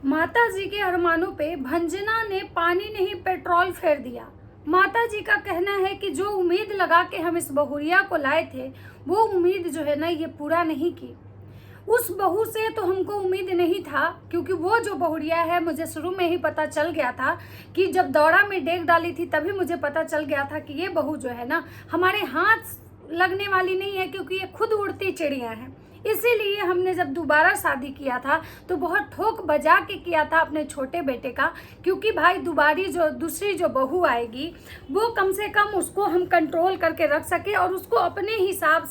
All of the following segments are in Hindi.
माता जी के अरमानों पे भंजना ने पानी नहीं पेट्रोल फेर दिया। माता जी का कहना है कि जो उम्मीद लगा के हम इस बहुरिया को लाए थे वो उम्मीद जो है ना ये पूरा नहीं की। उस बहू से तो हमको उम्मीद नहीं था, क्योंकि वो जो बहुरिया है मुझे शुरू में ही पता चल गया था कि जब दौड़ा में डेग डाली थी तभी मुझे पता चल गया था कि ये बहू जो है ना हमारे हाथ लगने वाली नहीं है, क्योंकि ये खुद उड़ती चिड़िया है। इसीलिए हमने जब दोबारा शादी किया था तो बहुत ठोक बजा के किया था अपने छोटे बेटे का, क्योंकि भाई दूसरी जो बहू आएगी वो कम से कम उसको हम कंट्रोल करके रख सके और उसको अपने हिसाब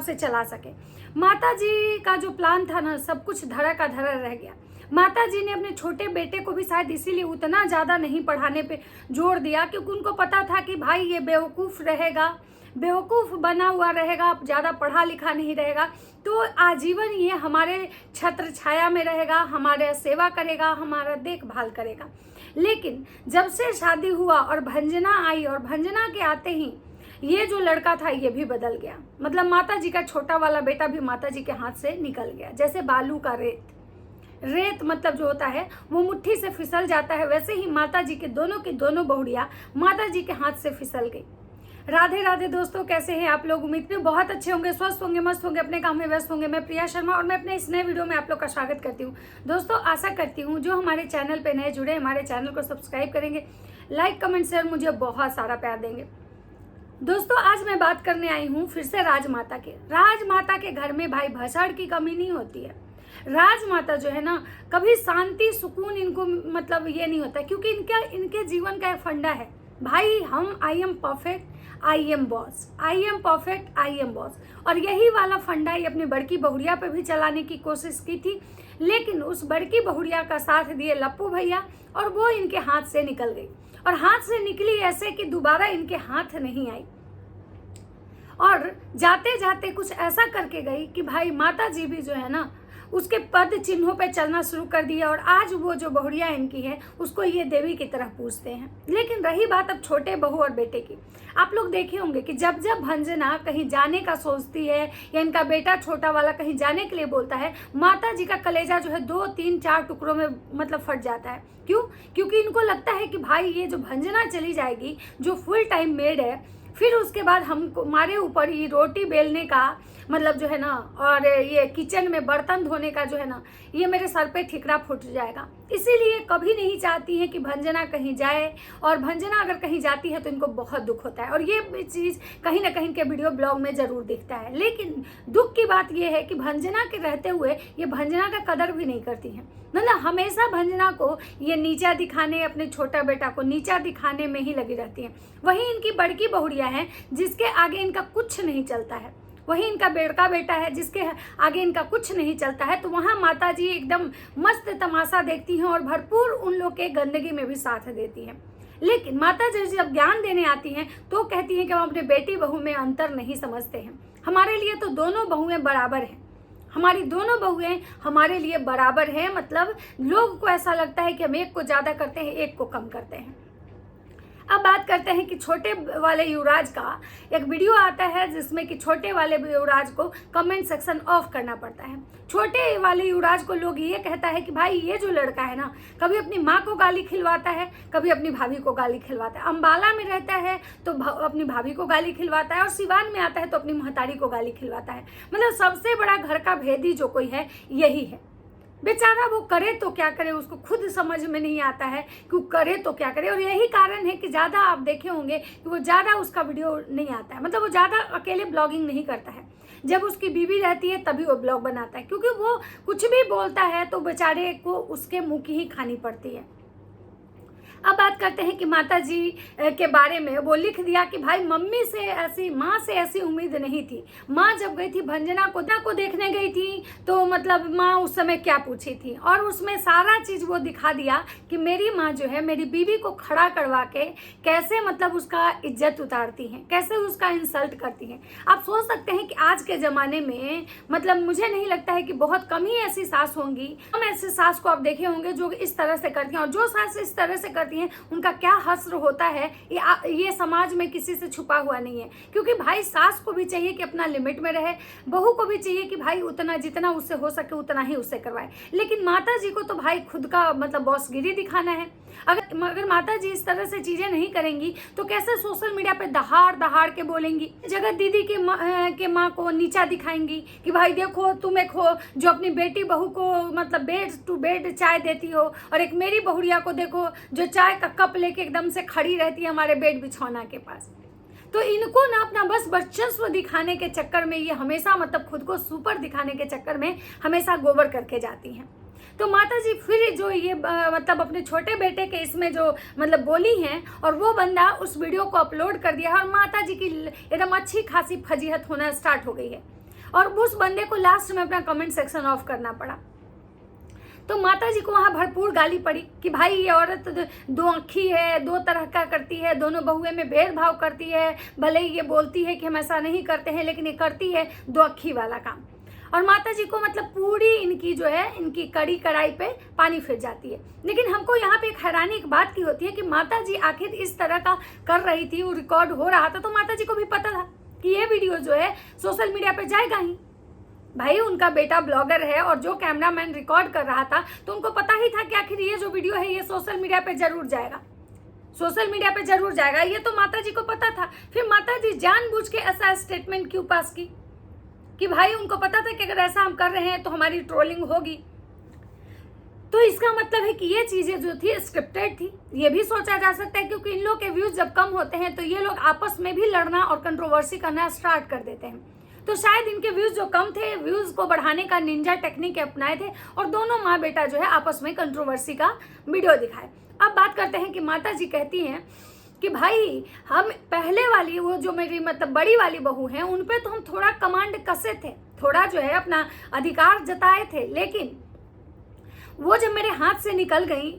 से चला सके। माता जी का जो प्लान था ना सब कुछ धरा का धरा रह गया। माता जी ने अपने छोटे बेटे को भी शायद इसीलिए उतना ज़्यादा नहीं पढ़ाने पे जोर दिया, क्योंकि उनको पता था कि भाई ये बेवकूफ़ रहेगा, बेवकूफ़ बना हुआ रहेगा, ज़्यादा पढ़ा लिखा नहीं रहेगा, तो आजीवन ये हमारे छत्र छाया में रहेगा, हमारे सेवा करेगा, हमारा देखभाल करेगा। लेकिन जब से शादी हुआ और भंजना आई और भंजना के आते ही ये जो लड़का था ये भी बदल गया। मतलब माता जी का छोटा वाला बेटा भी माता जी के हाथ से निकल गया। जैसे बालू का रेत मतलब जो होता है वो मुट्ठी से फिसल जाता है, वैसे ही माता जी के दोनों बहुड़िया माता जी के हाथ से फिसल गई। राधे राधे दोस्तों, कैसे हैं आप लोग? उम्मीद में बहुत अच्छे होंगे, स्वस्थ होंगे, मस्त होंगे, अपने काम में व्यस्त होंगे। मैं प्रिया शर्मा और मैं अपने इस नए वीडियो में आप लोग का स्वागत करती हूं। दोस्तों आशा करती हूं जो हमारे चैनल पे नए जुड़े हमारे चैनल को सब्सक्राइब करेंगे, लाइक कमेंट शेयर मुझे बहुत सारा प्यार देंगे। दोस्तों आज मैं बात करने आई हूँ फिर से राजमाता के घर में भाई भसड़ की कमी नहीं होती है। राजमाता जो है ना कभी शांति सुकून इनको मतलब ये नहीं होता, क्योंकि इनके जीवन का एक फंडा है भाई, हम I am perfect I am boss, I am perfect I am boss. और यही वाला फंडा ये अपनी बड़की बहुरिया पे भी चलाने की कोशिश की थी, लेकिन उस बड़की बहुरिया का साथ दिए लप्पू भैया और वो इनके हाथ से निकल गई। और हाथ से निकली ऐसे कि दोबारा इनके हाथ नहीं आई, और जाते जाते कुछ ऐसा करके गई कि भाई माता जी भी जो है ना उसके पद चिन्हों पे चलना शुरू कर दिया। और आज वो जो बहुरिया इनकी है उसको ये देवी की तरह पूजते हैं। लेकिन रही बात अब छोटे बहू और बेटे की, आप लोग देखे होंगे कि जब जब भंजना कहीं जाने का सोचती है या इनका बेटा छोटा वाला कहीं जाने के लिए बोलता है, माता जी का कलेजा जो है 2 3 4 टुकड़ों में मतलब फट जाता है। क्यों? क्योंकि इनको लगता है कि भाई ये जो भंजना चली जाएगी जो फुल टाइम मेड है, फिर उसके बाद हमारे ऊपर ये रोटी बेलने का मतलब जो है ना और ये किचन में बर्तन धोने का जो है ना ये मेरे सर पे ठिकरा फूट जाएगा। इसीलिए कभी नहीं चाहती है कि भंजना कहीं जाए, और भंजना अगर कहीं जाती है तो इनको बहुत दुख होता है। और ये चीज़ कहीं ना कहीं के वीडियो ब्लॉग में ज़रूर दिखता है। लेकिन दुख की बात ये है कि भंजना के रहते हुए ये भंजना का कदर भी नहीं करती हैं। मतलब हमेशा भंजना को ये नीचा दिखाने, अपने छोटा बेटा को नीचा दिखाने में ही लगी रहती हैं। वहीं इनकी बड़की बहुरिया है जिसके आगे इनका कुछ नहीं चलता है, वही इनका बेड़का बेटा है जिसके आगे इनका कुछ नहीं चलता है। तो वहाँ माता जी एकदम मस्त तमाशा देखती हैं और भरपूर उन लोग के गंदगी में भी साथ देती हैं। लेकिन माता जी जब ज्ञान देने आती हैं तो कहती हैं कि हम अपने बेटी बहू में अंतर नहीं समझते हैं। हमारे लिए तो दोनों बहुएं बराबर हैं, हमारी दोनों बहुएं हमारे लिए बराबर हैं। मतलब लोग को ऐसा लगता है कि हम एक को ज़्यादा करते हैं, एक को कम करते हैं। अब बात करते हैं कि छोटे वाले युवराज का एक वीडियो आता है जिसमें कि छोटे वाले युवराज को कमेंट सेक्शन ऑफ करना पड़ता है। छोटे वाले युवराज को लोग ये कहता है कि भाई ये जो लड़का है ना कभी अपनी माँ को गाली खिलवाता है, कभी अपनी भाभी को गाली खिलवाता है। अम्बाला में रहता है तो अपनी भाभी को गाली खिलवाता है, और सिवान में आता है तो अपनी महतारी को गाली खिलवाता है। मतलब सबसे बड़ा घर का भेदी जो कोई है यही है। बेचारा वो करे तो क्या करे, उसको खुद समझ में नहीं आता है कि वो करे तो क्या करे। और यही कारण है कि ज़्यादा आप देखे होंगे कि वो ज़्यादा उसका वीडियो नहीं आता है, मतलब वो ज़्यादा अकेले ब्लॉगिंग नहीं करता है। जब उसकी बीवी रहती है तभी वो ब्लॉग बनाता है, क्योंकि वो कुछ भी बोलता है तो बेचारे को उसके मुँह की ही खानी पड़ती है। अब बात करते हैं कि माता जी के बारे में। वो लिख दिया कि भाई मम्मी से ऐसी, माँ से ऐसी उम्मीद नहीं थी। माँ जब गई थी भंजना को देखने गई थी तो मतलब माँ उस समय क्या पूछी थी, और उसमें सारा चीज़ वो दिखा दिया कि मेरी माँ जो है मेरी बीवी को खड़ा करवा के कैसे मतलब उसका इज्जत उतारती हैं, कैसे उसका इंसल्ट करती हैं। आप सोच सकते हैं कि आज के ज़माने में मतलब मुझे नहीं लगता है कि बहुत कम ही ऐसी सास होंगी। हम ऐसे सास को आप देखे होंगे जो इस तरह से करती हैं, और जो सास इस तरह से करती जाती हैं, उनका क्या हश्र होता है ये समाज में किसी से छुपा हुआ नहीं है। क्योंकि भाई सास को भी चाहिए कि अपना लिमिट में रहे, बहू को भी चाहिए कि भाई उतना जितना उससे हो सके उतना ही उससे करवाए। लेकिन माता जी को तो भाई खुद का मतलब बॉसगिरी दिखाना है। अगर माता जी इस तरह से चीजें नहीं करेंगी तो कैसे सोशल मीडिया पे दहाड़ दहाड़ के बोलेंगी, जगत दीदी के माँ को नीचा दिखाएंगी कि भाई देखो तुम एक हो जो अपनी बेटी बहू को मतलब बेड टू बेड चाय देती हो, और एक मेरी बहुरिया को देखो जो चाय का कप लेके एकदम से खड़ी रहती है हमारे बेड बिछौना के पास। तो इनको ना अपना बस वर्चस्व दिखाने के चक्कर में ये हमेशा मतलब खुद को सुपर दिखाने के चक्कर में हमेशा गोबर करके जाती हैं। तो माता जी फिर जो ये मतलब अपने छोटे बेटे के इसमें जो मतलब बोली हैं, और वो बंदा उस वीडियो को अपलोड कर दिया है और माता जी की एकदम अच्छी खासी फजीहत होना स्टार्ट हो गई है, और उस बंदे को लास्ट में अपना कमेंट सेक्शन ऑफ करना पड़ा। तो माता जी को वहाँ भरपूर गाली पड़ी कि भाई ये औरत दो आँखी है, दो तरह का करती है, दोनों बहुए में भेदभाव करती है, भले ही ये बोलती है कि हम ऐसा नहीं करते हैं लेकिन ये करती है दो आँखी वाला काम। और माता जी को मतलब पूरी इनकी जो है इनकी कड़ी कड़ाई पे पानी फिर जाती है। लेकिन हमको यहाँ पे एक हैरानी एक बात की होती है कि माता जी आखिर इस तरह का कर रही थी, वो रिकॉर्ड हो रहा था तो माता जी को भी पता था कि ये वीडियो जो है सोशल मीडिया पे जाएगा ही। भाई उनका बेटा ब्लॉगर है और जो कैमरामैन रिकॉर्ड कर रहा था तो उनको पता ही था कि आखिर ये जो वीडियो है ये सोशल मीडिया पे जरूर जाएगा, सोशल मीडिया पे जरूर जाएगा, ये तो माता जी को पता था। फिर माता जी जानबूझ के ऐसा स्टेटमेंट क्यों पास की कि भाई उनको पता था कि अगर ऐसा हम कर रहे हैं तो हमारी ट्रोलिंग होगी। तो इसका मतलब है कि ये चीजें जो थी स्क्रिप्टेड थी। ये भी सोचा जा सकता है क्योंकि इन लोग के व्यूज जब कम होते हैं तो ये लोग आपस में भी लड़ना और कंट्रोवर्सी करना स्टार्ट कर देते हैं। तो शायद इनके व्यूज जो कम थे, व्यूज को बढ़ाने का निंजा टेक्निक अपनाए थे और दोनों माँ बेटा जो है आपस में कंट्रोवर्सी का वीडियो दिखाए। अब बात करते हैं कि माता जी कहती हैं कि भाई हम पहले वाली वो जो मेरी मतलब बड़ी वाली बहू हैं उन पे तो हम थोड़ा कमांड कसे थे, थोड़ा जो है अपना अधिकार जताए थे, लेकिन वो जब मेरे हाथ से निकल गई,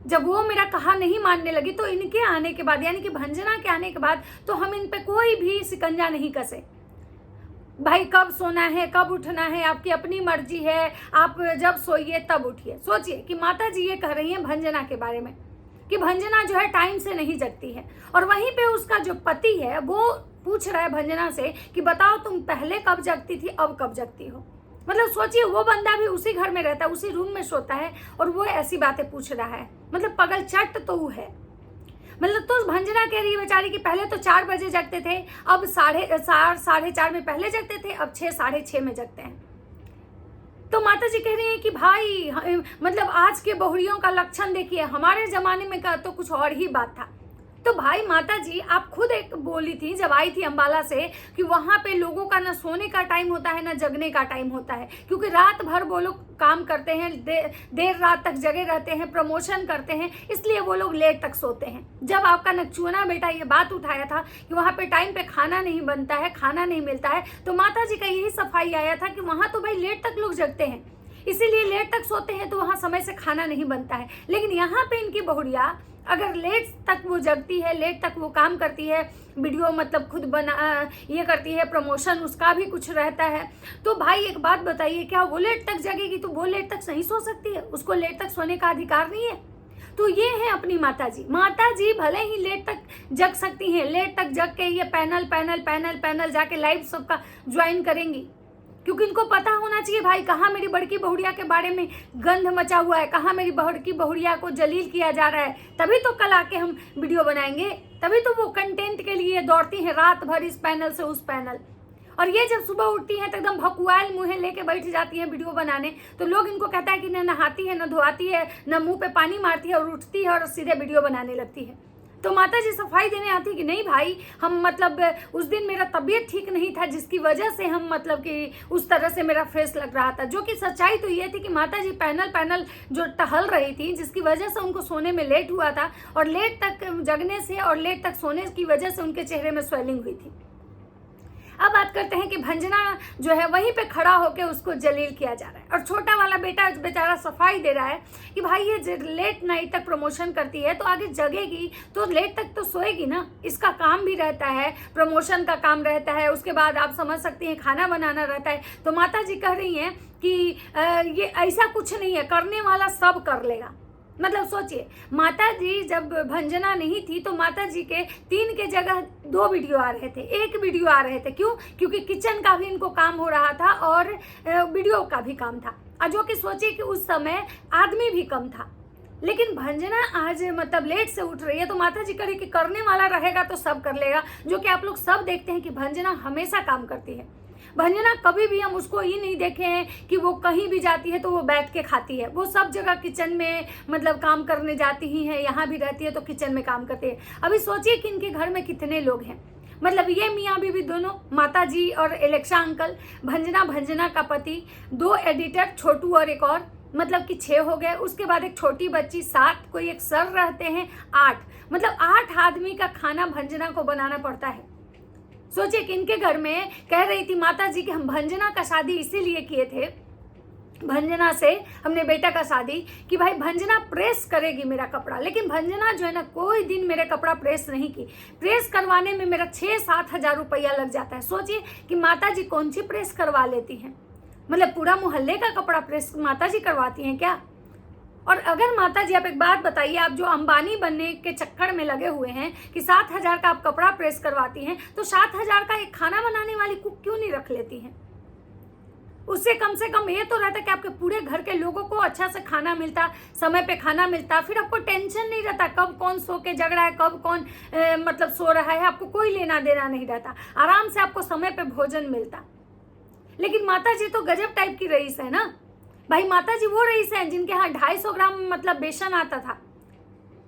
जब वो मेरा कहा नहीं मानने लगी, तो इनके आने के बाद यानी कि भंजना के आने के बाद तो हम इन पे कोई भी शिकंजा नहीं कसे। भाई कब सोना है कब उठना है आपकी अपनी मर्जी है, आप जब सोइए तब उठिए। सोचिए कि माता जी ये कह रही हैं भंजना के बारे में कि भंजना जो है टाइम से नहीं जगती है, और वहीं पे उसका जो पति है वो पूछ रहा है भंजना से कि बताओ तुम पहले कब जगती थी अब कब जगती हो। मतलब सोचिए वो बंदा भी उसी घर में रहता है, उसी रूम में सोता है और वो ऐसी बातें पूछ रहा है। मतलब पगल चट तो वो है। मतलब तो भंजना कह रही है बेचारी कि पहले तो 4 बजे जगते थे, अब 4:30 में पहले जगते थे, अब 6 साढ़े 6 में जगते हैं। तो माता जी कह रही है कि भाई मतलब आज के बहुरियों का लक्षण देखिए, हमारे जमाने में का तो कुछ और ही बात था। तो भाई माता जी आप खुद एक बोली थी जब आई थी अंबाला से कि वहां पे लोगों का ना सोने का टाइम होता है ना जगने का टाइम होता है, क्योंकि रात भर वो लोग काम करते हैं, देर रात तक जगे रहते हैं, प्रमोशन करते हैं, इसलिए वो लोग लेट तक सोते हैं। जब आपका नकचुना बेटा ये बात उठाया था कि वहां पे टाइम पे खाना नहीं बनता है, खाना नहीं मिलता है, तो माता जी का यही सफाई आया था कि वहां तो भाई लेट तक लोग जगते हैं, इसीलिए लेट तक सोते हैं, तो वहां समय से खाना नहीं बनता है। लेकिन यहाँ पे इनकी बहुरिया अगर लेट तक वो जगती है, लेट तक वो काम करती है, वीडियो मतलब खुद बना ये करती है, प्रमोशन उसका भी कुछ रहता है, तो भाई एक बात बताइए क्या वो लेट तक जगेगी तो वो लेट तक नहीं सो सकती है? उसको लेट तक सोने का अधिकार नहीं है? तो ये है अपनी माता जी। माता जी भले ही लेट तक जग सकती हैं, लेट तक जग के ये पैनल जाके लाइव सबका ज्वाइन करेंगी, क्योंकि इनको पता होना चाहिए भाई कहाँ मेरी बड़की बहुरिया के बारे में गंध मचा हुआ है, कहाँ मेरी बड़की बहुरिया को जलील किया जा रहा है, तभी तो कल आके हम वीडियो बनाएंगे, तभी तो वो कंटेंट के लिए दौड़ती हैं रात भर इस पैनल से उस पैनल। और ये जब सुबह उठती हैं तो एकदम भकुआल मुँह लेके बैठ जाती हैं वीडियो बनाने, तो लोग इनको कहता है कि न नहाती है, न धोआती है, न मुँह पे पानी मारती है, और उठती है और सीधे वीडियो बनाने लगती है। तो माता जी सफाई देने आती कि नहीं भाई हम मतलब उस दिन मेरा तबीयत ठीक नहीं था जिसकी वजह से हम मतलब कि उस तरह से मेरा फेस लग रहा था। जो कि सच्चाई तो ये थी कि माता जी पैनल जो टहल रही थी जिसकी वजह से उनको सोने में लेट हुआ था, और लेट तक जगने से और लेट तक सोने की वजह से उनके चेहरे में स्वेलिंग हुई थी। अब बात करते हैं कि भंजना जो है वहीं पे खड़ा होकर उसको जलील किया जा रहा है, और छोटा वाला बेटा बेचारा सफाई दे रहा है कि भाई ये लेट नाइट तक प्रमोशन करती है तो आगे जगेगी तो लेट तक तो सोएगी ना, इसका काम भी रहता है, प्रमोशन का काम रहता है, उसके बाद आप समझ सकती हैं खाना बनाना रहता है। तो माता जी कह रही हैं कि ये ऐसा कुछ नहीं है, करने वाला सब कर लेगा। मतलब सोचिए, माता जी जब भंजना नहीं थी तो माता जी के 3 के जगह 2 वीडियो आ रहे थे, 1 वीडियो आ रहे थे। क्यों? क्योंकि किचन का भी इनको काम हो रहा था और वीडियो का भी काम था। और जो कि सोचिए कि उस समय आदमी भी कम था। लेकिन भंजना आज मतलब लेट से उठ रही है तो माता जी करे कि करने वाला रहेगा तो सब कर लेगा। जो कि आप लोग सब देखते हैं कि भंजना हमेशा काम करती है। भंजना कभी भी हम उसको ये नहीं देखे हैं कि वो कहीं भी जाती है तो वो बैठ के खाती है। वो सब जगह किचन में मतलब काम करने जाती ही है, यहाँ भी रहती है तो किचन में काम करती है। अभी सोचिए कि इनके घर में कितने लोग हैं। मतलब ये मियाँ बीवी दोनों, माता जी और एलेक्सा अंकल, भंजना का पति, 2 एडिटर, छोटू और एक और, मतलब कि 6 हो गए। उसके बाद एक छोटी बच्ची 7, कोई एक सर रहते हैं 8, मतलब 8 आदमी का खाना भंजना को बनाना पड़ता है। सोचिए कि इनके घर में कह रही थी माता जी कि हम भंजना का शादी इसीलिए किए थे, भंजना से हमने बेटा का शादी, कि भाई भंजना प्रेस करेगी मेरा कपड़ा। लेकिन भंजना जो है ना कोई दिन मेरे कपड़ा प्रेस नहीं की। प्रेस करवाने में मेरा 6-7 हज़ार रुपया लग जाता है। सोचिए कि माता जी कौन सी प्रेस करवा लेती हैं, मतलब पूरा मोहल्ले का कपड़ा प्रेस माता जी करवाती हैं क्या? और अगर माता जी, आप एक बात बताइए, आप जो अंबानी बनने के चक्कर में लगे हुए हैं कि 7,000 का आप कपड़ा प्रेस करवाती हैं, तो 7,000 का एक खाना बनाने वाली कुक क्यों नहीं रख लेती हैं? उससे कम से कम ये तो रहता कि आपके पूरे घर के लोगों को अच्छा से खाना मिलता, समय पे खाना मिलता, फिर आपको टेंशन नहीं रहता कब कौन सो के जग रहा है, कब कौन मतलब सो रहा है, आपको कोई लेना देना नहीं रहता, आराम से आपको समय पे भोजन मिलता। लेकिन माता जी तो गजब टाइप की रईस है ना भाई। माता जी वो रईस हैं जिनके यहाँ 250 ग्राम मतलब बेसन आता था,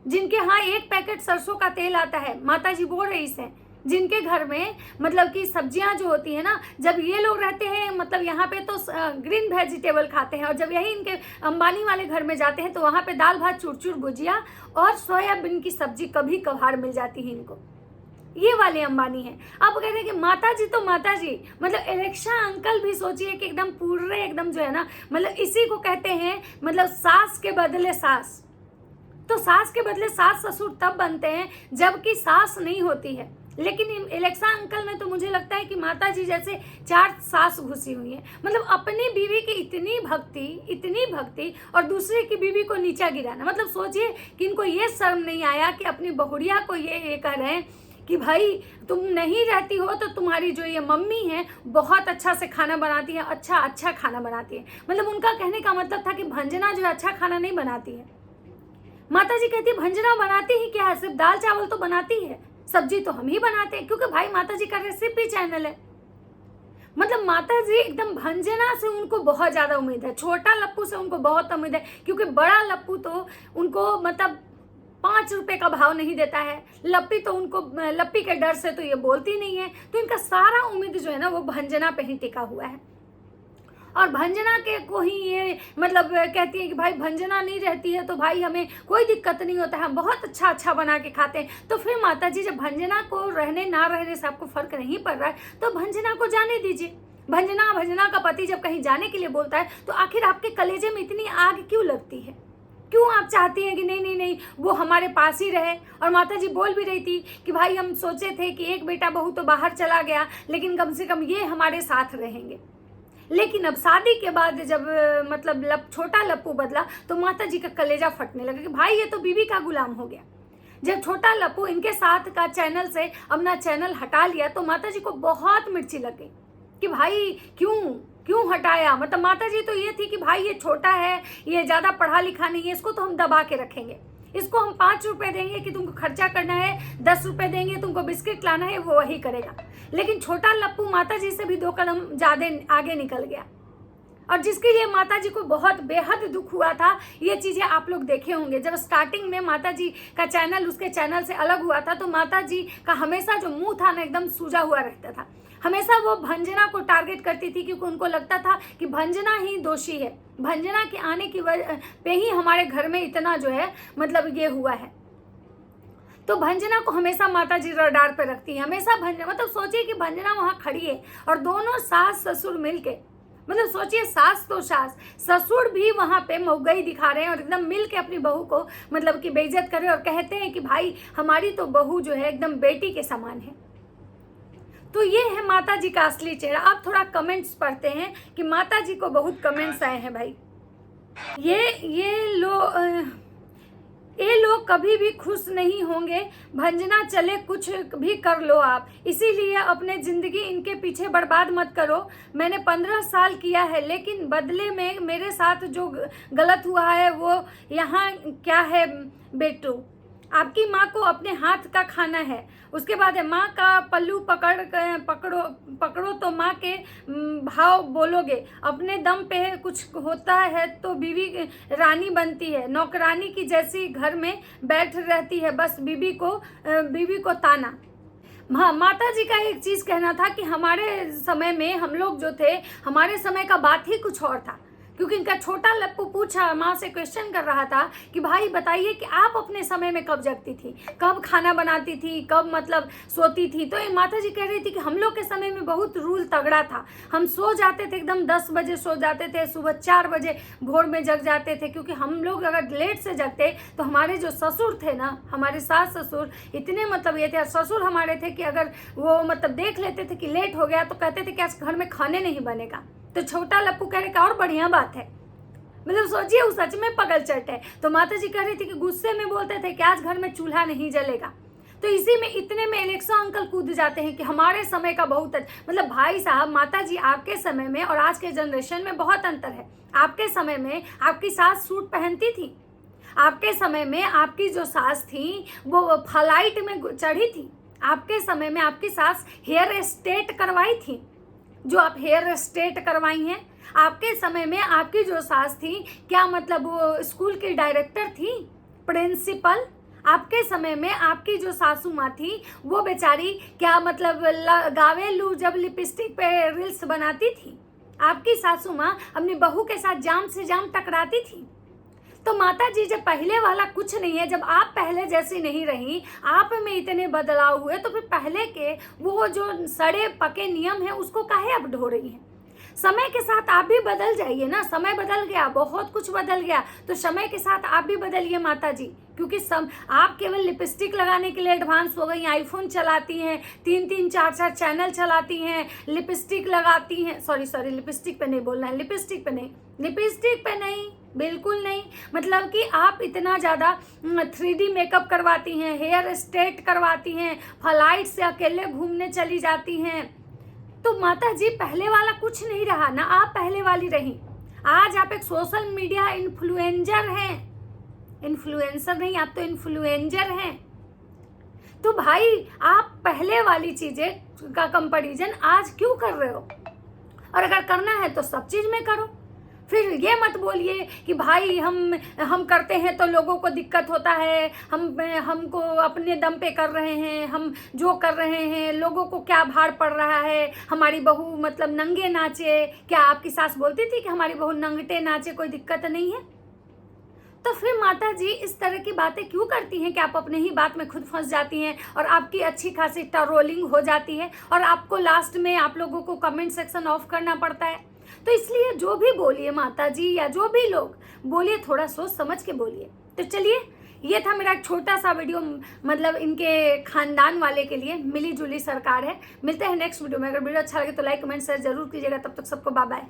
जिनके यहाँ 1 पैकेट सरसों का तेल आता है। माता जी वो रईस हैं जिनके घर में मतलब कि सब्जियां जो होती है ना, जब ये लोग रहते हैं मतलब यहाँ पे तो ग्रीन वेजिटेबल खाते हैं, और जब यही इनके अंबानी वाले घर में जाते हैं तो वहाँ पे दाल भात चूर भुजिया और सोयाबीन की सब्जी कभी कभार मिल जाती है इनको। ये वाले अंबानी हैं। अब कह रहे हैं कि माता जी तो माता जी, मतलब एलेक्सा अंकल भी सोचिए कि एकदम पूरे एकदम जो है ना, मतलब इसी को कहते हैं मतलब सास के बदले सास। तो सास के बदले सास ससुर तब बनते हैं जबकि सास नहीं होती है। लेकिन एलेक्सा अंकल में तो मुझे लगता है कि माता जी जैसे 4 सास घुसी हुई है। मतलब अपनी बीवी की इतनी भक्ति और दूसरे की बीवी को नीचा गिराना। मतलब सोचिए कि इनको ये शर्म नहीं आया कि अपनी बहुरिया को ये कह रहे हैं कि भाई तुम नहीं रहती हो तो तुम्हारी जो ये मम्मी है बहुत अच्छा से खाना बनाती है, अच्छा खाना बनाती है। मतलब उनका कहने का मतलब था कि भंजना जो अच्छा खाना नहीं बनाती है। माता जी कहती है भंजना बनाती ही क्या है, सिर्फ दाल चावल तो बनाती है, सब्जी तो हम ही बनाते हैं, क्योंकि भाई माता जी का रेसिपी चैनल है। मतलब माता जी एकदम भंजना से उनको बहुत ज्यादा उम्मीद है, छोटा लप्पू से उनको बहुत उम्मीद है, क्योंकि बड़ा लप्पू तो उनको मतलब 5 रुपए का भाव नहीं देता है। लप्पी तो उनको, लप्पी के डर से तो ये बोलती नहीं है। तो इनका सारा उम्मीद जो है ना वो भंजना पे ही टिका हुआ है। और भंजना के को ही ये मतलब कहती है कि भाई भंजना नहीं रहती है तो भाई हमें कोई दिक्कत नहीं होता है, हम बहुत अच्छा बना के खाते हैं। तो फिर माता जी जब भंजना को रहने ना रहने से आपको फर्क नहीं पड़ रहा है तो भंजना को जाने दीजिए। भंजना का पति जब कहीं जाने के लिए बोलता है तो आखिर आपके कलेजे में इतनी आग क्यों लगती है? क्यों आप चाहती हैं कि नहीं वो हमारे पास ही रहे? और माता जी बोल भी रही थी कि भाई हम सोचे थे कि एक बेटा बहू तो बाहर चला गया, लेकिन कम से कम ये हमारे साथ रहेंगे। लेकिन अब शादी के बाद जब मतलब छोटा लप्पू बदला तो माता जी का कलेजा फटने लगा कि भाई ये तो बीवी का गुलाम हो गया। जब छोटा लप्पू इनके साथ का चैनल से अपना चैनल हटा लिया तो माता जी को बहुत मिर्ची लग गई कि भाई क्यों हटाया। मतलब माता जी तो ये थी कि भाई ये छोटा है, ये ज़्यादा पढ़ा लिखा नहीं है, इसको तो हम दबा के रखेंगे, इसको हम 5 रुपए देंगे कि तुमको खर्चा करना है, 10 रुपए देंगे तुमको बिस्किट लाना है, वो वही करेगा। लेकिन छोटा लप्पू माता जी से भी 2 कदम ज़्यादा आगे निकल गया, और जिसके लिए माता जी को बहुत बेहद दुख हुआ था। ये चीज़ें आप लोग देखे होंगे, जब स्टार्टिंग में माता जी का चैनल उसके चैनल से अलग हुआ था तो माता जी का हमेशा जो मुंह था ना एकदम सूजा हुआ रहता था। हमेशा वो भंजना को टारगेट करती थी क्योंकि उनको लगता था कि भंजना ही दोषी है, भंजना के आने की वजह पे ही हमारे घर में इतना जो है मतलब ये हुआ है। तो भंजना को हमेशा माता जी रडार पे रखती है, हमेशा भंजना, मतलब सोचिए कि भंजना वहाँ खड़ी है और दोनों सास ससुर मिलके, मतलब सोचिए सास तो सास, ससुर भी वहाँ पे मौगई दिखा रहे हैं और एकदम मिल के अपनी बहू को मतलब कि बेइज्जत कर रहे हैं और कहते हैं कि भाई हमारी तो बहू जो है एकदम बेटी के समान है। तो ये है माता जी का असली चेहरा। आप थोड़ा कमेंट्स पढ़ते हैं कि माता जी को बहुत कमेंट्स आए हैं भाई। ये लो ये लोग कभी भी खुश नहीं होंगे, भंजना चले कुछ भी कर लो आप, इसीलिए अपने ज़िंदगी इनके पीछे बर्बाद मत करो। मैंने 15 साल किया है, लेकिन बदले में मेरे साथ जो गलत हुआ है वो यहाँ क्या है बेटू, आपकी माँ को अपने हाथ का खाना है। उसके बाद है माँ का पल्लू पकड़ो तो माँ के भाव बोलोगे, अपने दम पे कुछ होता है तो बीवी रानी बनती है, नौकरानी की जैसी घर में बैठ रहती है, बस बीवी को ताना। माता जी का एक चीज़ कहना था कि हमारे समय में हम लोग जो थे, हमारे समय का बात ही कुछ और था। क्योंकि इनका छोटा लप्पू पूछा, माँ से क्वेश्चन कर रहा था कि भाई बताइए कि आप अपने समय में कब जगती थी, कब खाना बनाती थी, कब मतलब सोती थी। तो ये माता जी कह रही थी कि हम लोग के समय में बहुत रूल तगड़ा था। हम सो जाते थे एकदम 10 बजे सो जाते थे, सुबह 4 बजे भोर में जग जाते थे। क्योंकि हम लोग अगर लेट से जगते तो हमारे जो ससुर थे ना, हमारे सास ससुर इतने मतलब ये थे, ससुर हमारे थे कि अगर वो मतलब देख लेते थे कि लेट हो गया तो कहते थे कि आज घर में खाने नहीं बनेगा। तो छोटा लप्पू कह रहे का और बढ़िया बात है, मतलब सोचिए वो सच में पगल चट है। तो माता जी कह रही थी कि गुस्से में बोलते थे कि आज घर में चूल्हा नहीं जलेगा। तो इसी में इतने में एलेक्सा अंकल कूद जाते हैं कि हमारे समय का बहुत मतलब भाई साहब, माता जी आपके समय में और आज के जनरेशन में बहुत अंतर है। आपके समय में आपकी सास सूट पहनती थी, आपके समय में आपकी जो सास थी वो फ्लाइट में चढ़ी थी, आपके समय में आपकी सास हेयर स्ट्रेट करवाई थी, जो आप हेयर स्ट्रेट करवाई हैं। आपके समय में आपकी जो सास थी क्या मतलब वो स्कूल की डायरेक्टर थी, प्रिंसिपल। आपके समय में आपकी जो सासू माँ थी वो बेचारी क्या मतलब गावेलू जब लिपस्टिक पे रील्स बनाती थी। आपकी सासू माँ अपनी बहू के साथ जाम से जाम टकराती थी। तो माता जी जब पहले वाला कुछ नहीं है, जब आप पहले जैसी नहीं रही, आप में इतने बदलाव हुए, तो फिर पहले के वो जो सड़े पके नियम है उसको काहे अब ढो रही हैं। समय के साथ आप भी बदल जाइए ना, समय बदल गया, बहुत कुछ बदल गया, तो समय के साथ आप भी बदलिए माता जी। क्योंकि आप केवल लिपस्टिक लगाने के लिए एडवांस हो गई, आईफोन चलाती हैं, 3-3 4-4 चैनल चलाती हैं, लिपस्टिक लगाती हैं, सॉरी लिपस्टिक पे नहीं बोलना है, लिपस्टिक पे नहीं, बिल्कुल नहीं। मतलब कि आप इतना ज़्यादा 3D मेकअप करवाती हैं, हेयर स्ट्रेट करवाती हैं, फ्लाइट से अकेले घूमने चली जाती हैं। तो माता जी पहले वाला कुछ नहीं रहा ना, आप पहले वाली रही। आज आप एक सोशल मीडिया इन्फ्लुएंसर हैं, इन्फ्लुएंसर नहीं, आप तो इन्फ्लुएंसर हैं। तो भाई आप पहले वाली चीजें का कंपैरिजन आज क्यों कर रहे हो? और अगर करना है तो सब चीज में करो। फिर ये मत बोलिए कि भाई हम करते हैं तो लोगों को दिक्कत होता है, हमको अपने दम पे कर रहे हैं, हम जो कर रहे हैं लोगों को क्या भार पड़ रहा है, हमारी बहू मतलब नंगे नाचे। क्या आपकी सास बोलती थी कि हमारी बहू नंगटे नाचे, कोई दिक्कत नहीं है? तो फिर माता जी इस तरह की बातें क्यों करती हैं कि आप अपने ही बात में खुद फंस जाती हैं और आपकी अच्छी खासी ट्रोलिंग हो जाती है और आपको लास्ट में आप लोगों को कमेंट सेक्शन ऑफ करना पड़ता है। तो इसलिए जो भी बोलिए माता जी या जो भी लोग बोलिए, थोड़ा सोच समझ के बोलिए। तो चलिए, ये था मेरा एक छोटा सा वीडियो, मतलब इनके खानदान वाले के लिए मिली जुली सरकार है। मिलते हैं नेक्स्ट वीडियो में। अगर वीडियो अच्छा लगे तो लाइक कमेंट शेयर जरूर कीजिएगा। तब तक सबको बाय बाय।